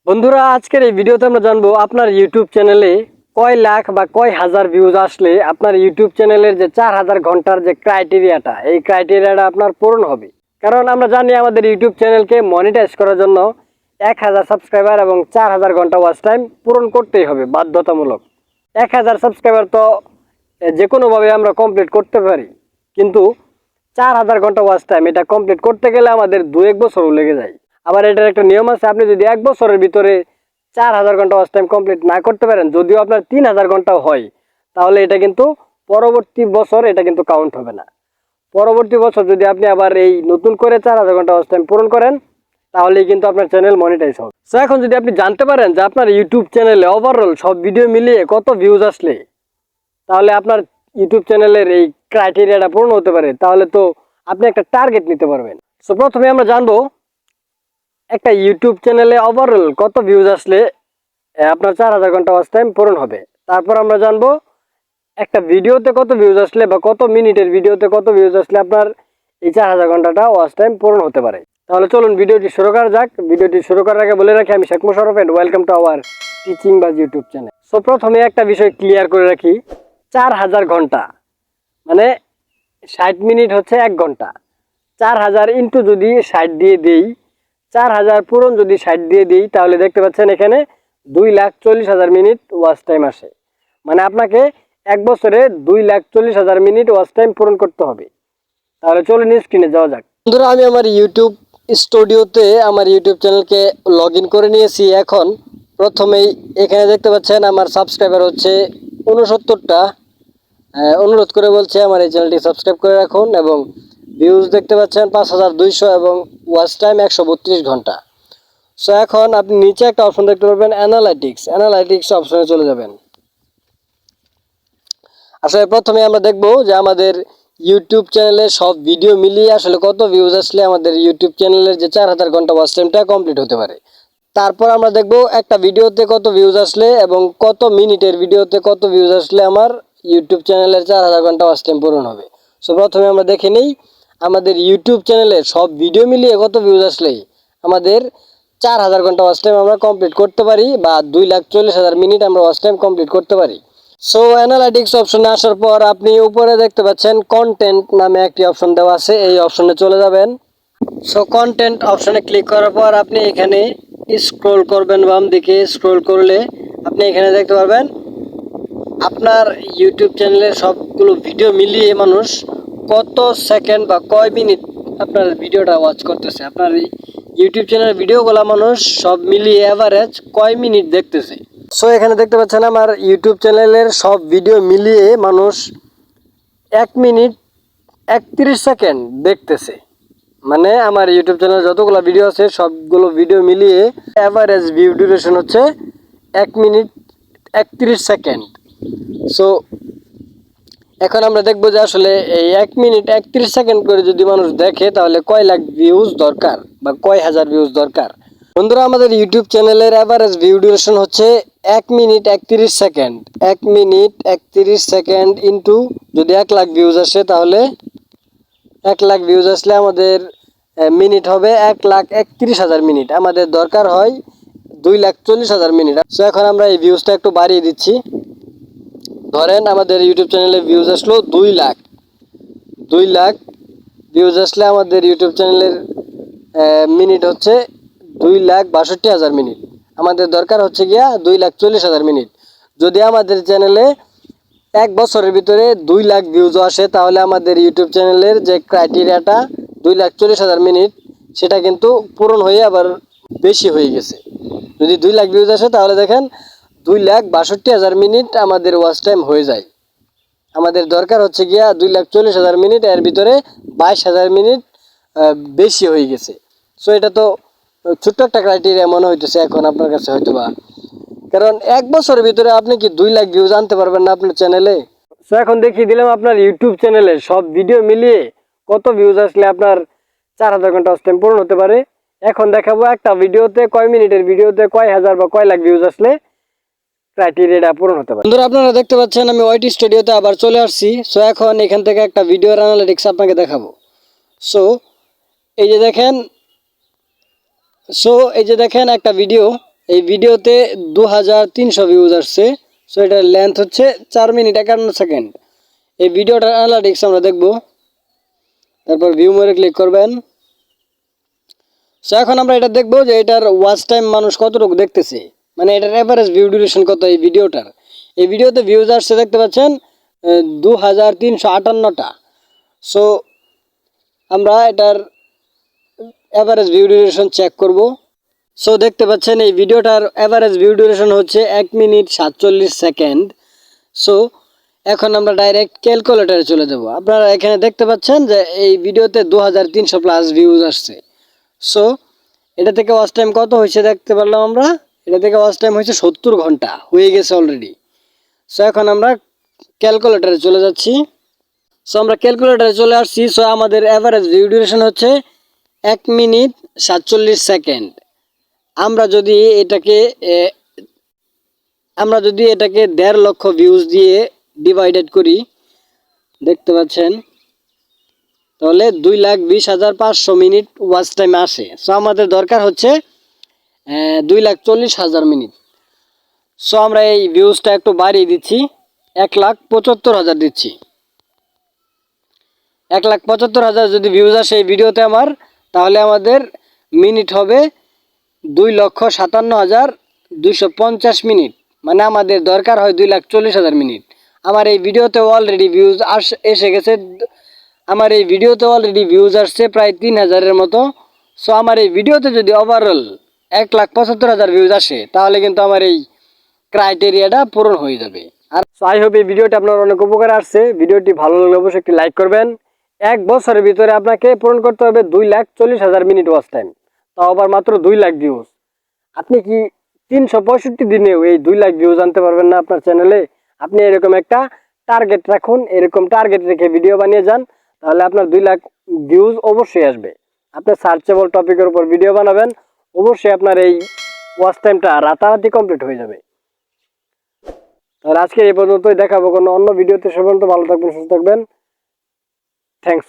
বন্ধুরা, আজকের এই ভিডিওতে আমরা জানবো আপনার ইউটিউব চ্যানেলে কয় লাখ বা কয় হাজার ভিউজ আসলে আপনার ইউটিউব চ্যানেলের যে 4000 ঘন্টার যে ক্রাইটেরিয়াটা, এই ক্রাইটেরিয়াটা আপনার পূরণ হবে। কারণ আমরা জানি আমাদের ইউটিউব চ্যানেলকে মনিটাইজ করার জন্য 1000 সাবস্ক্রাইবার এবং 4000 ঘন্টা ওয়াচ টাইম পূরণ করতেই হবে, বাধ্যতামূলক। 1000 সাবস্ক্রাইবার তো যে কোনোভাবে আমরা কমপ্লিট করতে পারি, কিন্তু 4000 ঘন্টা ওয়াচ টাইম এটা কমপ্লিট করতে গেলে আমাদের 2-1 বছরও লেগে যায়। আবার এটার একটা নিয়ম আছে, আপনি যদি 1 বছরের ভিতরে 4000 ঘন্টা ওয়াচ টাইম কমপ্লিট না করতে পারেন, যদিও আপনার 3000 ঘন্টাও হয়, তাহলে এটা কিন্তু পরবর্তী বছর এটা কিন্তু কাউন্ট হবে না। পরবর্তী বছর যদি আপনি আবার এই নতুন করে 4000 ঘন্টা ওয়াচ টাইম পূরণ করেন, তাহলেই কিন্তু আপনার চ্যানেল মনিটাইজ হবে। সো এখন যদি আপনি জানতে পারেন যে আপনার ইউটিউব চ্যানেলে ওভারঅল সব ভিডিও মিলিয়ে কত ভিউজ আসলে তাহলে আপনার ইউটিউব চ্যানেলের এই ক্রাইটেরিয়াটা পূরণ হতে পারে, তাহলে তো আপনি একটা টার্গেট নিতে পারবেন। সো প্রথমে আমরা জানবো একটা ইউটিউব চ্যানেলে ওভারঅল কত ভিউজ আসলে আপনার 4000 ঘন্টা ওয়াচ টাইম পূরণ হবে। তারপর আমরা জানবো একটা ভিডিওতে কত ভিউজ আসলে বা কত মিনিটের ভিডিওতে কত ভিউজ আসলে আপনার এই 4000 ঘন্টাটা ওয়াচ টাইম পূরণ হতে পারে। তাহলে চলুন ভিডিওটি শুরু করা যাক। ভিডিওটি শুরু করার আগে বলে রাখি, আমি Sheikh Mosharraf and welcome to our Teachingbaz YouTube channel. So প্রথমে একটা বিষয় ক্লিয়ার করে রাখি, 4000 ঘন্টা মানে 60 মিনিট হচ্ছে 1 ঘন্টা। 4000 ইন্টু যদি 60 দিয়ে দেই, 4000 পূরণ যদি 60 দিয়ে দিই, তাহলে দেখতে পাচ্ছেন এখানে 2,40,000 মিনিট ওয়াচ টাইম আসে। মানে আপনাকে 1 বছরে 2,40,000 মিনিট ওয়াচ টাইম পূরণ করতে হবে। তাহলে চলুন স্ক্রিনে যাওয়া যাক। বন্ধুরা, আমি আমার ইউটিউব স্টুডিওতে আমার ইউটিউব চ্যানেলকে লগ ইন করে নিয়েছি। এখন প্রথমেই এখানে দেখতে পাচ্ছেন আমার সাবস্ক্রাইবার হচ্ছে 69টা। অনুরোধ করে বলছে আমার এই চ্যানেলটি সাবস্ক্রাইব করে রাখুন, এবং ভিউজ দেখতে পাচ্ছেন 5200 এবং ওয়াচ টাইম 132 ঘন্টা। সো এখন আপনি নিচে একটা অপশন দেখতে পারবেন, অ্যানালাইটিক্স অপশনে চলে যাবেন। আসলে প্রথমে আমরা দেখব যে আমাদের ইউটিউব চ্যানেলে সব ভিডিও মিলিয়ে আসলে কত ভিউজ আসলে আমাদের ইউটিউব চ্যানেলের যে 4000 ঘন্টা ওয়াচ টাইমটা কমপ্লিট হতে পারে। তারপর আমরা দেখব একটা ভিডিওতে কত ভিউজ আসলে এবং কত মিনিটের ভিডিওতে কত ভিউজ আসলে আমার ইউটিউব চ্যানেলের 4000 ঘন্টা ওয়াচ টাইম পূরণ হবে। সো প্রথমে আমরা দেখে নিই আমাদের ইউটিউব চ্যানেলে সব ভিডিও মিলিয়ে কত ভিউজ আসলে আমাদের 4000 ঘন্টা ওয়াচ টাইম আমরা কমপ্লিট করতে পারি, বা 2,40,000 মিনিট আমরা ওয়াচ টাইম কমপ্লিট করতে পারি। সো অ্যানালাইটিক্স অপশনে আসার পর আপনি উপরে দেখতে পাচ্ছেন কন্টেন্ট নামে একটি অপশন দেওয়া আছে, এই অপশনে চলে যাবেন। সো কন্টেন্ট অপশনে ক্লিক করার পর আপনি এখানে স্ক্রল করবেন, বাম দিকে স্ক্রল করলে আপনি এখানে দেখতে পারবেন আপনার ইউটিউব চ্যানেলের সবগুলো ভিডিও মিলিয়ে মানুষ কত সেকেন্ড বা কয় মিনিট আপনার ভিডিওটা ওয়াচ করতেছে। আপনার ইউটিউব চ্যানেলের ভিডিওগুলো মানুষ সব মিলিয়ে অ্যাভারেজ কয় মিনিট দেখতেছে। সো এখানে দেখতে পাচ্ছেন আমার ইউটিউব চ্যানেলের সব ভিডিও মিলিয়ে মানুষ 1 মিনিট 31 সেকেন্ড দেখতেছে। মানে আমার ইউটিউব চ্যানেলে যতগুলো ভিডিও আছে সবগুলো ভিডিও মিলিয়ে অ্যাভারেজ ভিউ ডিউরেশন হচ্ছে 1 মিনিট 31 সেকেন্ড। সো এখন আমরা দেখবো যে আসলে এই 1 মিনিট 31 সেকেন্ড করে যদি মানুষ দেখে, তাহলে কয় লাখ ভিউজ দরকার বা কয় হাজার ভিউজ দরকার। বন্ধুরা, আমাদের ইউটিউব চ্যানেলের অ্যাভারেজ ভিউ ডিউরেশন হচ্ছে 1 minute 31 second. 1 minute 31 second into যদি 1 লাখ ভিউজ আসে, তাহলে 1 লাখ ভিউজ আসলে আমাদের মিনিট হবে 1,31,000 মিনিট। আমাদের দরকার হয় 2,40,000 মিনিট। সো এখন আমরা এই ভিউজটা একটু বাড়িয়ে দিচ্ছি। ধরেন আমাদের ইউটিউব চ্যানেলে ভিউজ আসলো 2 লাখ। 2 লাখ ভিউজ আসলে আমাদের ইউটিউব চ্যানেলের মিনিট হচ্ছে 2,62,000 মিনিট। আমাদের দরকার হচ্ছে গিয়া 2,40,000 মিনিট। যদি আমাদের চ্যানেলে 1 বছরের ভিতরে 2 লাখ ভিউজ আসে, তাহলে আমাদের ইউটিউব চ্যানেলের যে ক্রাইটেরিয়াটা 2,40,000 মিনিট, সেটা কিন্তু পূরণ হয়ে আবার বেশি হয়ে গেছে। যদি 2 লাখ ভিউজ আসে, তাহলে দেখেন 2,62,000 মিনিট আমাদের ওয়াচ টাইম হয়ে যায়। আমাদের দরকার হচ্ছে গিয়া 2,40,000 মিনিট, এর ভিতরে 22,000 মিনিট বেশি হয়ে গেছে। সো এটা তো ছোট্ট একটা ক্রাইটেরিয়া মনে হইতেছে এখন আপনার কাছে হয়তো বা, কারণ 1 বছরের ভিতরে আপনি কি 2 লাখ ভিউজ আনতে পারবেন না আপনার চ্যানেলে। সো এখন দেখিয়ে দিলাম আপনার ইউটিউব চ্যানেলে সব ভিডিও মিলিয়ে কত ভিউজ আসলে আপনার 4000 ঘন্টা ওয়াচ টাইম পূরণ হতে পারে। এখন দেখাবো একটা ভিডিওতে কয় মিনিটের ভিডিওতে কয় হাজার বা কয় লাখ ভিউজ আসলে ক্রাইটেরিয়াটা পূরণ হতে পারে। বন্ধুরা, আপনারা দেখতে পাচ্ছেন আমি ওয়াইটি স্টুডিওতে আবার চলে আসছি। সো এখন এখান থেকে একটা ভিডিওর অ্যানালিটিক্স আপনাকে দেখাবো। সো এই যে দেখেন একটা ভিডিও এই ভিডিওতে 2300 ভিউজ আসছে। সো এটার লেন্থ হচ্ছে 4 মিনিট 51 সেকেন্ড। এই ভিডিওটার অ্যানালিটিক্স আমরা দেখব। তারপর ভিউ মোরে ক্লিক করবেন। সো এখন আমরা এটা দেখব যে এটার ওয়াচ টাইম মানুষ কতটুকু দেখতেছে, মানে এটার এভারেজ ভিউ ডিউরেশন কত এই ভিডিওটার। এই ভিডিওতে ভিউজ আসছে দেখতে পাচ্ছেন 2358টা। সো আমরা এটার এভারেজ ভিউ ডিউরেশন চেক করব। সো দেখতে পাচ্ছেন এই ভিডিওটার এভারেজ ভিউ ডিউরেশন হচ্ছে 1 মিনিট 47 সেকেন্ড। সো এখন আমরা ডাইরেক্ট ক্যালকুলেটরে চলে যাব। আপনারা এখানে দেখতে পাচ্ছেন যে এই ভিডিওতে 2300 প্লাস ভিউজ আসছে। সো এটা থেকে ওয়াচ টাইম কত হয়েছে দেখতে পারলাম আমরা। এটা থেকে ওয়াচ টাইম হয়েছে 70 ঘন্টা হয়ে গেছে অলরেডি। সো এখন আমরা ক্যালকুলেটরে চলে যাচ্ছি। সো আমরা ক্যালকুলেটরে চলে আসছি। সো আমাদের অ্যাভারেজ ভিউ ডিউরেশন হচ্ছে 1 মিনিট 47 সেকেন্ড। আমরা যদি এটাকে 1.5 লক্ষ ভিউজ দিয়ে ডিভাইডেড করি, দেখতে পাচ্ছেন, তাহলে 2,20,500 মিনিট ওয়াচ টাইম আসে। সো আমাদের দরকার হচ্ছে 2,40,000 মিনিট। সো আমরা এই ভিউজটা একটু বাড়িয়ে দিচ্ছি, 1,75,000 দিচ্ছি। 1,75,000 যদি ভিউজ আসে এই ভিডিওতে আমার, তাহলে আমাদের মিনিট হবে 2,57,250 মিনিট। মানে আমাদের দরকার হয় 2,40,000 মিনিট। আমার এই ভিডিওতে অলরেডি ভিউজ এসে গেছে। আমার এই ভিডিওতে অলরেডি ভিউজ আসছে প্রায় 3,000-এর মতো। সো আমার এই ভিডিওতে যদি ওভারঅল 1,75,000 ভিউজ আসে, তাহলে কিন্তু আমার এই ক্রাইটেরিয়াটা পূরণ হয়ে যাবে। আর আই হোপ এই ভিডিওটি আপনার অনেক উপকারে আসছে। ভিডিওটি ভালো লাগলে অবশ্যই একটি লাইক করবেন। 1 বছরের ভিতরে আপনাকে পূরণ করতে হবে 2,40,000 মিনিট ওয়াচ টাইম, তাও আবার মাত্র 2 লাখ ভিউজ। আপনি কি 365 দিনেও এই 2 লাখ ভিউজ আনতে পারবেন না আপনার চ্যানেলে? আপনি এরকম একটা টার্গেট রাখুন, এরকম টার্গেট রেখে ভিডিও বানিয়ে যান, তাহলে আপনার 2 লাখ ভিউজ অবশ্যই আসবে। আপনি সার্চেবল টপিকের উপর ভিডিও বানাবেন, অবশ্যই আপনার এই ওয়াচ টাইমটা রাতারাতি কমপ্লিট হয়ে যাবে। তাহলে আজকে এই পর্যন্তই, দেখাবো কোনো অন্য ভিডিওতে। সে পর্যন্ত ভালো থাকবেন, সুস্থ থাকবেন। থ্যাংকস।